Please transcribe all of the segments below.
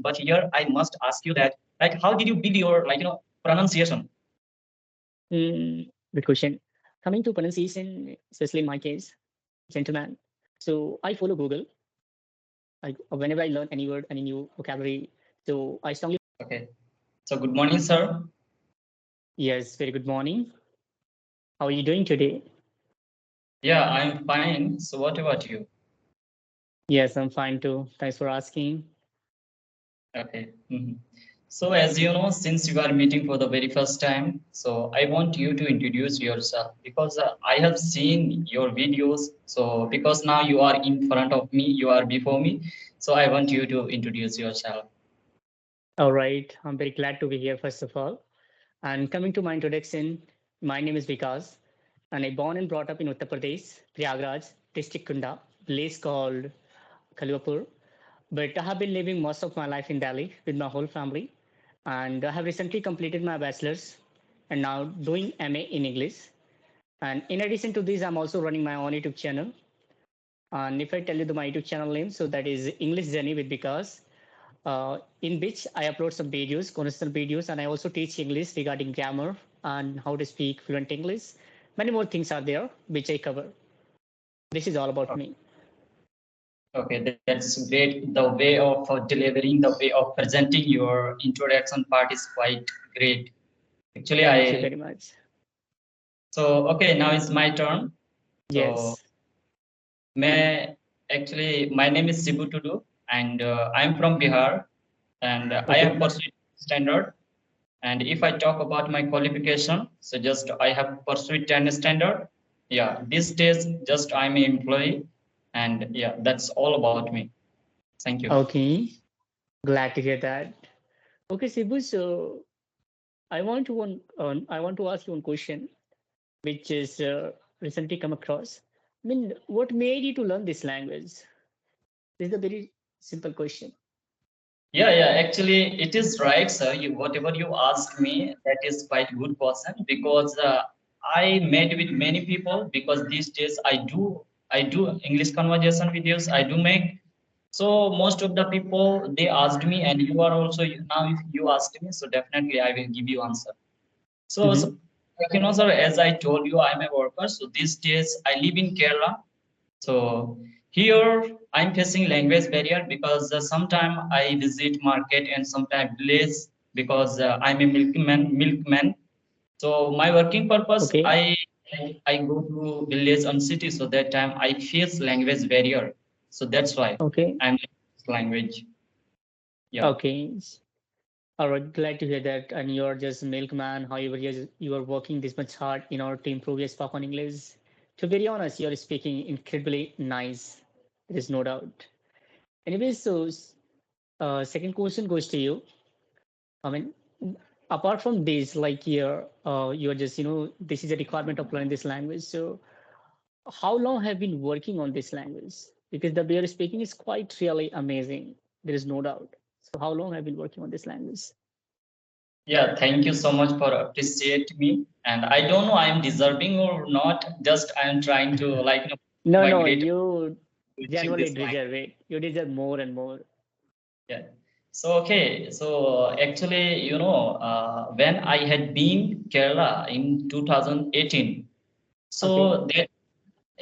But here I must ask you that, like, how did you build your, pronunciation? Good question. Coming to pronunciation, especially in my case, gentleman. So I follow Google. Whenever I learn any word, any new vocabulary, so I strongly. Okay. So good morning, sir. Yes, very good morning. How are you doing today? Yeah, I'm fine. So what about you? Yes, I'm fine too. Thanks for asking. Okay. So as you know, since you are meeting for the very first time, so I want you to introduce yourself because I have seen your videos. So because now you are in front of me, you are before me. So I want you to introduce yourself. All right, I'm very glad to be here, first of all. And coming to my introduction, my name is Vikas, and I born and brought up in Uttar Pradesh, Prayagraj, district Kunda, place called Kalwapur. But I have been living most of my life in Delhi with my whole family, and I have recently completed my bachelor's and now doing MA in English. And in addition to this, I'm also running my own YouTube channel. And if I tell you my YouTube channel name, so that is English Journey with Vikas, in which I upload some videos, conversational videos, and I also teach English regarding grammar and how to speak fluent English. Many more things are there which I cover. This is all about me. Okay, that's great. The way of delivering, the way of presenting your introduction part is quite great. Actually, Thank you very much. so okay, now it's my turn. So Yes. my name is Sibu Tudu, and I'm from Bihar, and I Okay. have pursued standard. And if I talk about my qualification, so just I have pursued 10 standard. Yeah, these days just I'm an employee, and yeah, that's all about me. Thank you. Okay. Glad to hear that. Okay, Sibu. So I want to ask you one question, which is recently come across. I mean, what made you to learn this language? This is a very simple question. Yeah. Actually, it is right, sir. Whatever you ask me, that is quite good question because I met with many people because these days I do English conversation videos. I do make. So most of the people they asked me, and you are also now if you asked me, so definitely I will give you answer. So, Mm-hmm. like sir, as I told you, I'm a worker. So these days I live in Kerala. So here I'm facing language barrier because sometime I visit market and sometimes village because I'm a milkman. So my working purpose, Okay. I go to village and city. So that time I face language barrier. So that's why Okay. I'm language. Yeah. Okay. All right. Glad to hear that. And you're just a milkman. However, you are working this much hard in order to improve your spoken English. To be very honest, you're speaking incredibly nice. There is no doubt. Anyways, so second question goes to you. I mean, apart from this, like you're just this is a requirement of learning this language. So how long have you been working on this language? Because the way you're speaking is quite really amazing. There is no doubt. So how long have you been working on this language? Yeah, thank you so much for appreciate me. And I don't know I'm deserving or not. Just I'm trying to No, my no, great you to achieve genuinely this line. deserve it. You deserve more and more. Yeah. So okay. So actually, when I had been Kerala in 2018, Okay. so that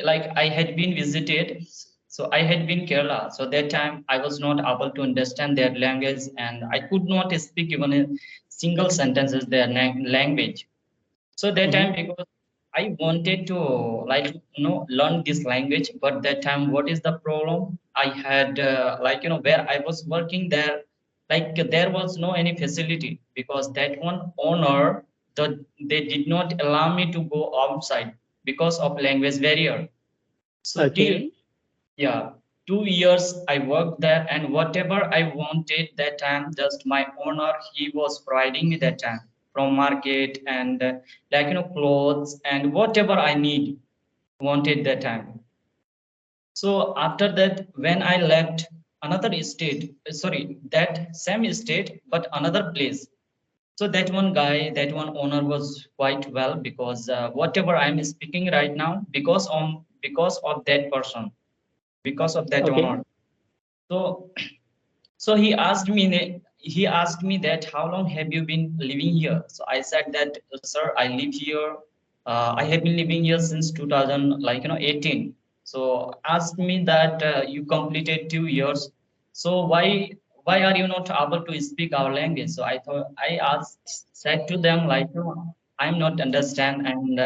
like I had been visited. So I had been Kerala. So that time I was not able to understand their language, and I could not speak even a single sentences their language. So that time Mm-hmm. because I wanted to learn this language, but that time what is the problem? I had where I was working there, like there was no any facility because that one owner they did not allow me to go outside because of language barrier. So till Okay. yeah, 2 years I worked there, and whatever I wanted that time, just my owner he was providing me that time from market and clothes and whatever I need wanted that time. So after that, when I left another state, sorry, that same state but another place. So that one guy, that one owner was quite well because whatever I'm speaking right now, because of that person, because of that Okay. owner. So So he asked me that how long have you been living here? So I said that sir, I live here. I have been living here since 2000, 18. So asked me that you completed 2 years. So why are you not able to speak our language? So I asked said to them like no, I'm not understand and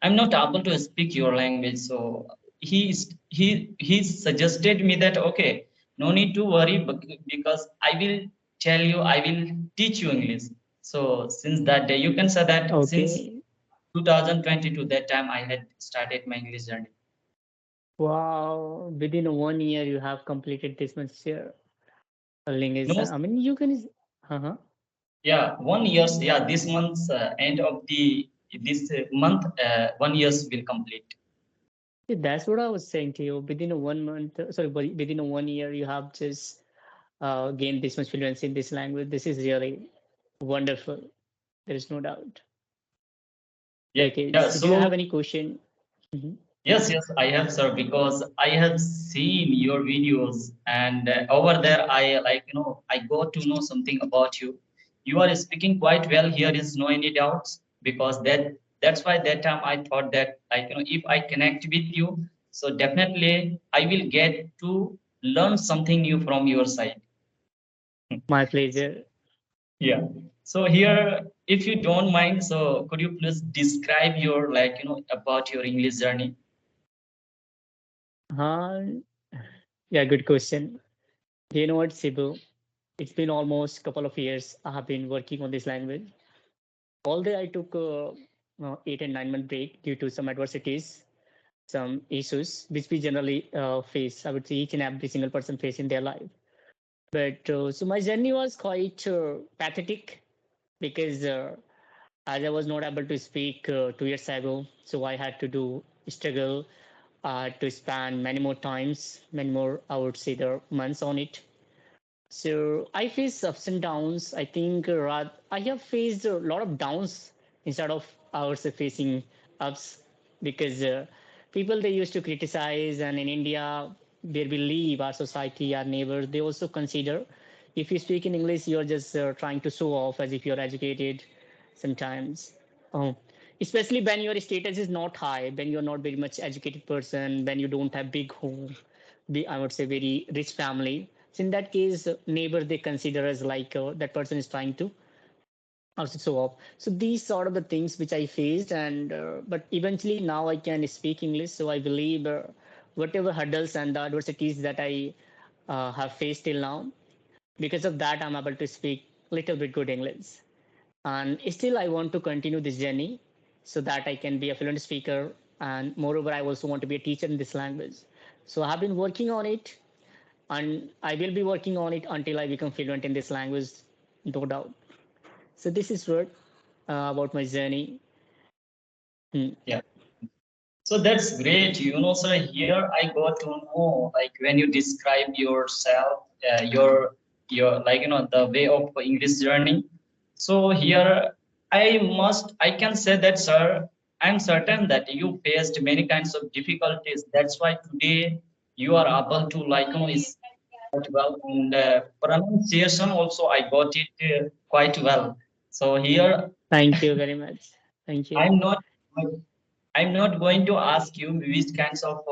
I'm not able to speak your language. So he suggested me that okay, no need to worry because I will tell you, I will teach you English. So since that day, you can say that since Okay. 2022, that time I had started my English journey. Wow. Within 1 year, you have completed this much language. No, I mean, you can. Uh-huh. yeah, 1 years. Yeah, this month's end of the this month, 1 years will complete. Yeah, that's what I was saying to you. Within a 1 month, sorry, within a 1 year, you have just gained this much fluency in this language. This is really wonderful. There is no doubt. Yeah. Okay, so So do you have any question? Mhm. yes, I have, sir, because I have seen your videos, and over there, I I got to know something about you. You are speaking quite well. Here is no any doubts because that's why that time I thought that if I connect with you, so definitely I will get to learn something new from your side. My pleasure. Yeah. So here, if you don't mind, so could you please describe your about your English journey? Uh, yeah, good question. Do you know what, Sibu? It's been almost a couple of years I have been working on this language. Although I took a 8 and 9 month break due to some adversities, some issues which we generally face. I would say each and every single person face in their life. But so my journey was quite pathetic because as I was not able to speak 2 years ago, so I had to do struggle to spend many more times, many more I would say the months on it. So I face ups and downs. I think I have faced a lot of downs instead of ours facing ups because people they used to criticize, and in India, where we live, our society, our neighbors, they also consider if you speak in English, you're just trying to show off as if you're educated. Sometimes, um, especially when your status is not high, when you're not very much educated person, when you don't have big home, I would say very rich family. So in that case, neighbor they consider as like that person is trying to also show off. So these sort of the things which I faced, and but eventually now I can speak English. So I believe whatever hurdles and the adversities that I have faced till now, because of that I'm able to speak little bit good English. And still I want to continue this journey so that I can be a fluent speaker. And moreover, I also want to be a teacher in this language. So I have been working on it, and I will be working on it until I become fluent in this language, no doubt. So this is what about my journey. Hmm. Yeah. So that's great. Sir, here I got to know, like when you describe yourself, your the way of English journey. So here I can say that, sir, I'm certain that you faced many kinds of difficulties. That's why today you are able to is quite well, and pronunciation also I got it quite well. So here Thank you very much. Thank you. I'm not I'm not going to ask you which kinds of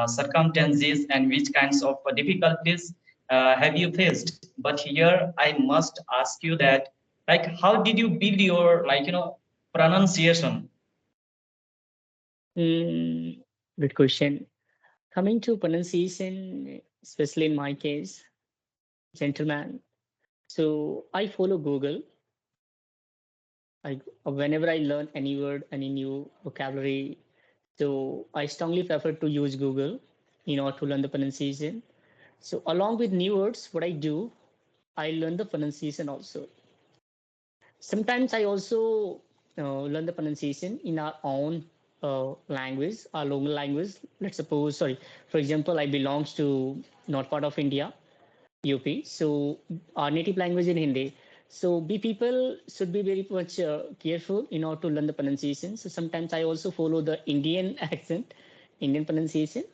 circumstances and which kinds of difficulties have you faced. But here I must ask you that how did you build your pronunciation? Hmm. Good question. Coming to pronunciation, especially in my case, gentleman. So I follow Google. Whenever I learn any word, any new vocabulary, so I strongly prefer to use Google in order to learn the pronunciation. So along with new words, what I do, I learn the pronunciation also. Sometimes I also learn the pronunciation in our own language, our local language. Let's suppose, sorry, for example, I belongs to north part of India, UP. So our native language in Hindi. So we people should be very much careful in order to learn the pronunciation. So sometimes I also follow the Indian accent, Indian pronunciation.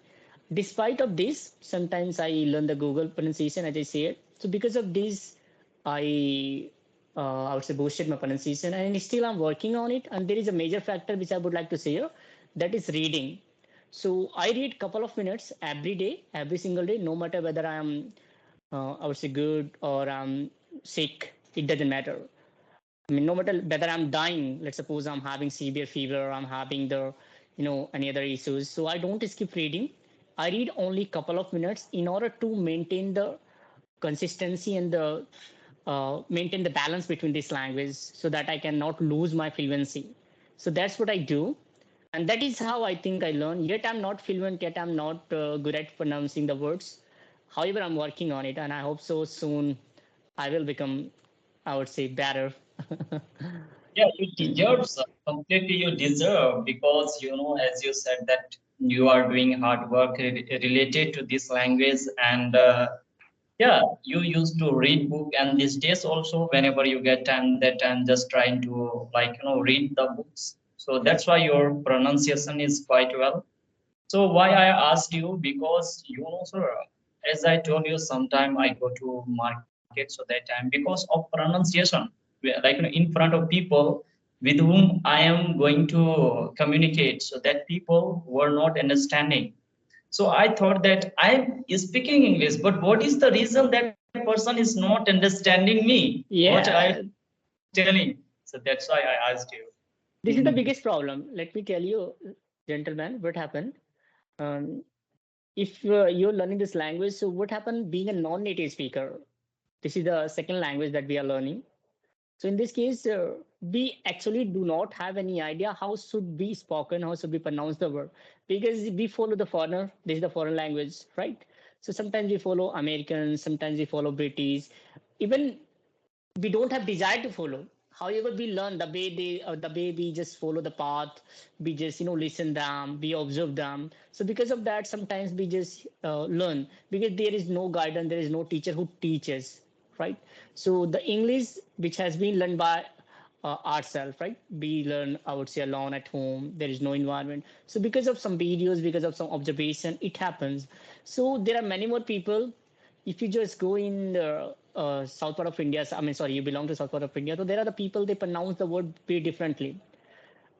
Despite of this, sometimes I learn the Google pronunciation as I say it. So because of this, I I would say boosted my pronunciation, and still I'm working on it. And there is a major factor which I would like to say here, that is reading. So I read couple of minutes every day, every single day, no matter whether I am I would say good or I'm sick. It doesn't matter. I mean, no matter whether I'm dying, let's suppose I'm having severe fever, I'm having the, any other issues. So I don't skip reading. I read only couple of minutes in order to maintain the consistency and the maintain the balance between this language so that I cannot lose my fluency. So that's what I do. And that is how I think I learn. Yet I'm not fluent, yet I'm not good at pronouncing the words. However, I'm working on it, and I hope so soon I will become, I would say, better. Yeah, you deserve, sir. Completely you deserve, because as you said that you are doing hard work related to this language, and yeah, you used to read book, and these days also whenever you get time, that I'm just trying to like read the books. So that's why your pronunciation is quite well. So why I asked you, because sir, as I told you, sometime I go to market, so that time because of pronunciation, like in front of people with whom I am going to communicate, so that people were not understanding. So I thought that I'm speaking English, but what is the reason that person is not understanding me? What I Yeah, telling? So that's why I asked you. this is the Mhm. biggest problem. Let me tell you, gentlemen, what happened. Um, if you're learning this language, so what happened being a non-native speaker? This is the second language that we are learning. So in this case, we actually do not have any idea how should be spoken, how should we pronounce the word, because we follow the foreigner. This is the foreign language, right? So sometimes we follow Americans, sometimes we follow British. Even we don't have desire to follow. However, we learn the way we just follow the path. We just listen them, we observe them. So because of that, sometimes we just learn, because there is no guidance, there is no teacher who teaches, right? So the English which has been learned by ourselves, right? We learn, I would say, alone at home. There is no environment. So because of some videos, because of some observation, it happens. So there are many more people. If you just go in the south part of India, I mean, sorry, you belong to south part of India, so there are the people, they pronounce the word very differently.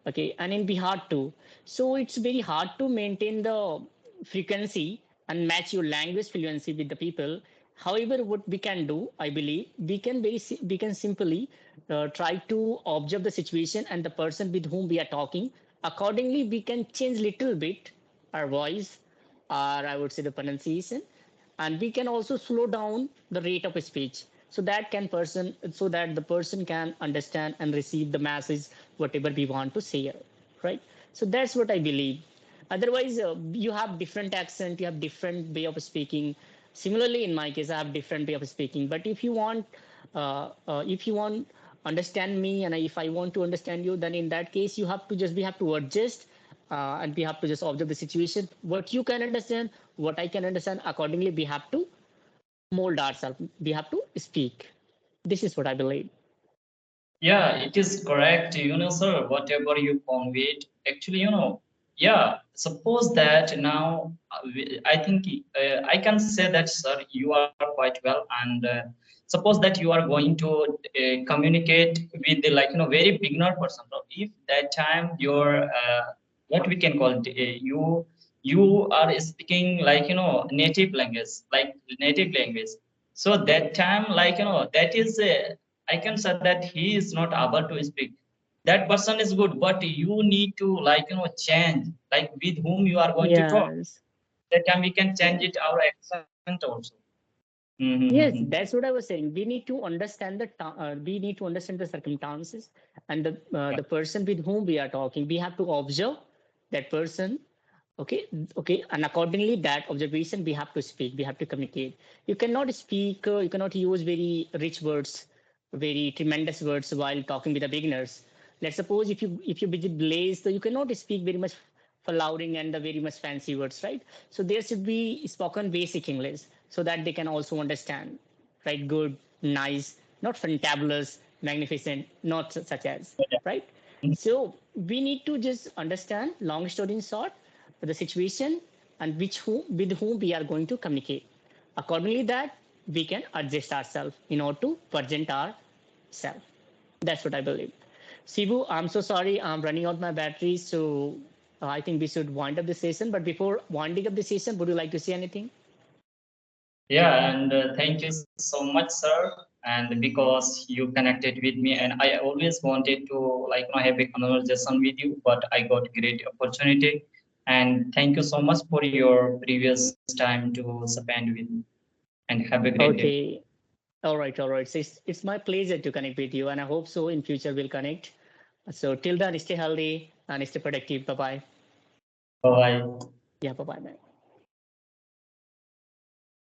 Okay, and in Bihar too. So it's very hard to maintain the frequency and match your language fluency with the people. However, what we can do, I believe, we can simply try to observe the situation and the person with whom we are talking. Accordingly, we can change little bit our voice, or I would say the pronunciation, and we can also slow down the rate of speech so that the person can understand and receive the message whatever we want to say, right? So that's what I believe. Otherwise, you have different accent, you have different way of speaking. Similarly, in my case, I have different way of speaking. But if you want understand me, and if I want to understand you, then in that case, we have to adjust, and we have to just observe the situation. What you can understand, what I can understand. Accordingly, we have to mold ourselves. We have to speak. This is what I believe. Yeah, it is correct, sir, whatever you conveyed. Actually, yeah, suppose that now, I think I can say that, sir, you are quite well. And suppose that you are going to communicate with the, like, very beginner person. So if that time your, what we can call it, you are speaking like, native language, like native language. So that time, like, that is, I can say that he is not able to speak. That person is good, but you need to, like, change, like with whom you are going to talk. Yes. That time we can change Yeah. it our accent also. Yes, Mm-hmm. that's what I was saying. We need to understand we need to understand the circumstances and the person with whom we are talking. We have to observe that person. Okay, okay, and accordingly, that observation we have to speak. We have to communicate. You cannot speak. You cannot use very rich words, very tremendous words while talking with the beginners. Let's suppose if you visit Blaze, so you cannot speak very much flowering and the very much fancy words, right? So there should be spoken basic English so that they can also understand, right? Good, nice, not fantabulous, magnificent, not such as, right? So we need to just understand, long story in short, the situation, and with whom we are going to communicate. Accordingly, that we can adjust ourselves in order to present ourselves. That's what I believe. Sibu, I'm so sorry. I'm running out my batteries, so I think we should wind up the session. But before winding up the session, would you like to say anything? Yeah, and thank you so much, sir. And because you connected with me, and I always wanted to have a conversation with you, but I got great opportunity. And thank you so much for your previous time to spend with me. And have a great day. Okay. All right. All right. So it's my pleasure to connect with you, and I hope so in future we'll connect. So till then, stay healthy and stay productive. Bye bye. Bye. Yeah. Bye bye.